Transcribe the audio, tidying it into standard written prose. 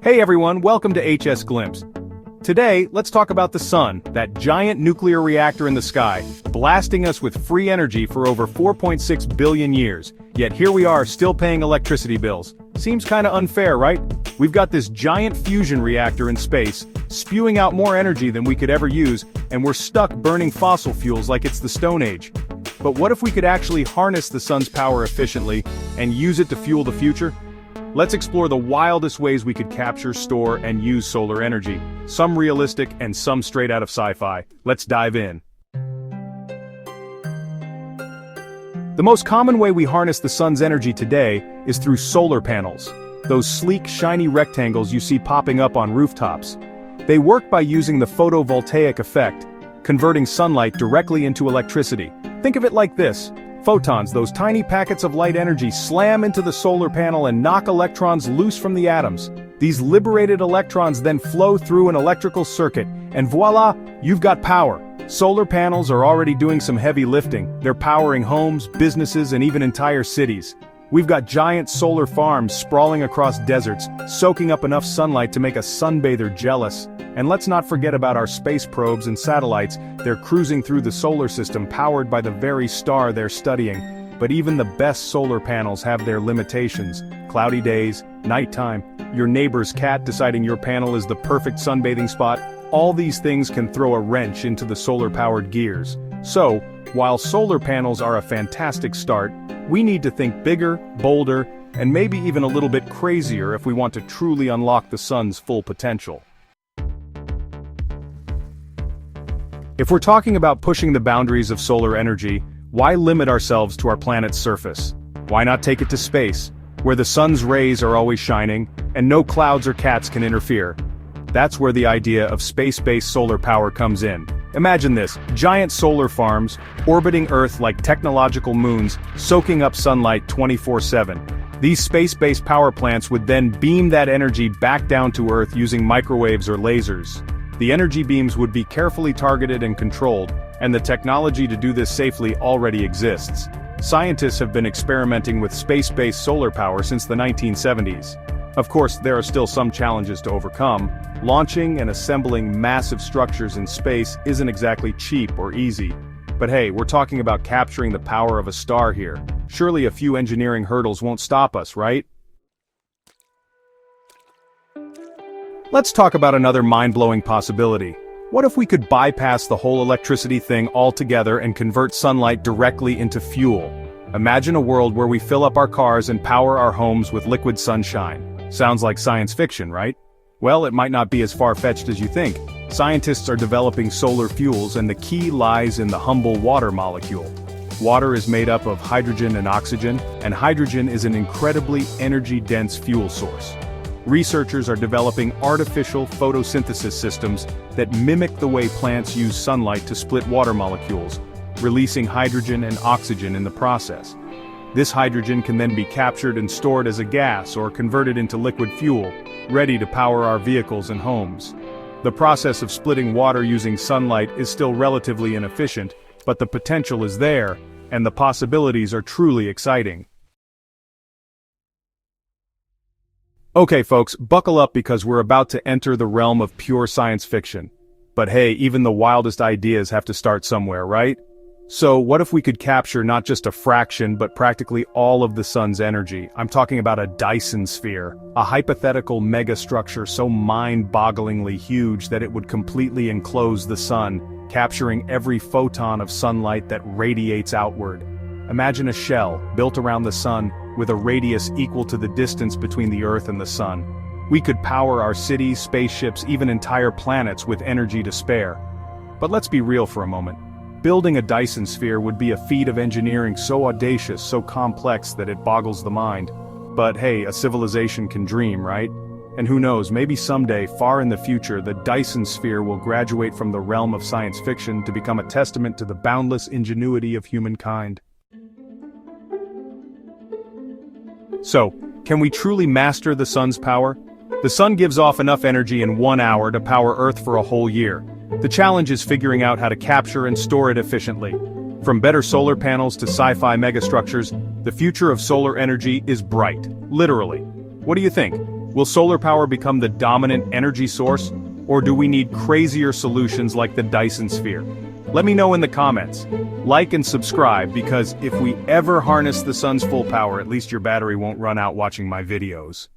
Hey everyone, welcome to HS Glimpse. Today, let's talk about the sun, that giant nuclear reactor in the sky, blasting us with free energy for over 4.6 billion years. Yet here we are still paying electricity bills. Seems kinda unfair, right? We've got this giant fusion reactor in space, spewing out more energy than we could ever use, and we're stuck burning fossil fuels like it's the Stone Age. But what if we could actually harness the sun's power efficiently and use it to fuel the future? Let's explore the wildest ways we could capture, store, and use solar energy. Some realistic and some straight out of sci-fi. Let's dive in. The most common way we harness the sun's energy today is through solar panels. Those sleek, shiny rectangles you see popping up on rooftops. They work by using the photovoltaic effect, converting sunlight directly into electricity. Think of it like this. Photons, those tiny packets of light energy, slam into the solar panel and knock electrons loose from the atoms. These liberated electrons then flow through an electrical circuit, and voila, you've got power. Solar panels are already doing some heavy lifting. They're powering homes, businesses, and even entire cities. We've got giant solar farms sprawling across deserts, soaking up enough sunlight to make a sunbather jealous. And let's not forget about our space probes and satellites. They're cruising through the solar system powered by the very star they're studying. But even the best solar panels have their limitations. Cloudy days, nighttime, your neighbor's cat deciding your panel is the perfect sunbathing spot. All these things can throw a wrench into the solar-powered gears. So, while solar panels are a fantastic start, we need to think bigger, bolder, and maybe even a little bit crazier if we want to truly unlock the sun's full potential. If we're talking about pushing the boundaries of solar energy, why limit ourselves to our planet's surface? Why not take it to space, where the sun's rays are always shining, and no clouds or cats can interfere? That's where the idea of space-based solar power comes in. Imagine this, giant solar farms, orbiting Earth like technological moons, soaking up sunlight 24/7. These space-based power plants would then beam that energy back down to Earth using microwaves or lasers. The energy beams would be carefully targeted and controlled, and the technology to do this safely already exists. Scientists have been experimenting with space-based solar power since the 1970s. Of course, there are still some challenges to overcome. Launching and assembling massive structures in space isn't exactly cheap or easy. But hey, we're talking about capturing the power of a star here. Surely a few engineering hurdles won't stop us, right? Let's talk about another mind-blowing possibility. What if we could bypass the whole electricity thing altogether and convert sunlight directly into fuel? Imagine a world where we fill up our cars and power our homes with liquid sunshine. Sounds like science fiction, right? Well, it might not be as far-fetched as you think. Scientists are developing solar fuels, and the key lies in the humble water molecule. Water is made up of hydrogen and oxygen, and hydrogen is an incredibly energy-dense fuel source. Researchers are developing artificial photosynthesis systems that mimic the way plants use sunlight to split water molecules, releasing hydrogen and oxygen in the process. This hydrogen can then be captured and stored as a gas or converted into liquid fuel, ready to power our vehicles and homes. The process of splitting water using sunlight is still relatively inefficient, but the potential is there, and the possibilities are truly exciting. Okay folks, buckle up because we're about to enter the realm of pure science fiction. But hey, even the wildest ideas have to start somewhere, right? So what if we could capture not just a fraction but practically all of the sun's energy? I'm talking about a Dyson Sphere, a hypothetical megastructure so mind-bogglingly huge that it would completely enclose the sun, capturing every photon of sunlight that radiates outward. Imagine a shell, built around the sun, with a radius equal to the distance between the Earth and the sun. We could power our cities, spaceships, even entire planets with energy to spare. But let's be real for a moment. Building a Dyson Sphere would be a feat of engineering so audacious, so complex that it boggles the mind. But hey, a civilization can dream, right? And who knows, maybe someday, far in the future, the Dyson Sphere will graduate from the realm of science fiction to become a testament to the boundless ingenuity of humankind. So, can we truly master the sun's power? The sun gives off enough energy in 1 hour to power Earth for a whole year. The challenge is figuring out how to capture and store it efficiently. From better solar panels to sci-fi megastructures, the future of solar energy is bright, literally. What do you think? Will solar power become the dominant energy source, or do we need crazier solutions like the Dyson Sphere? Let me know in the comments. Like and subscribe, because if we ever harness the sun's full power, at least your battery won't run out watching my videos.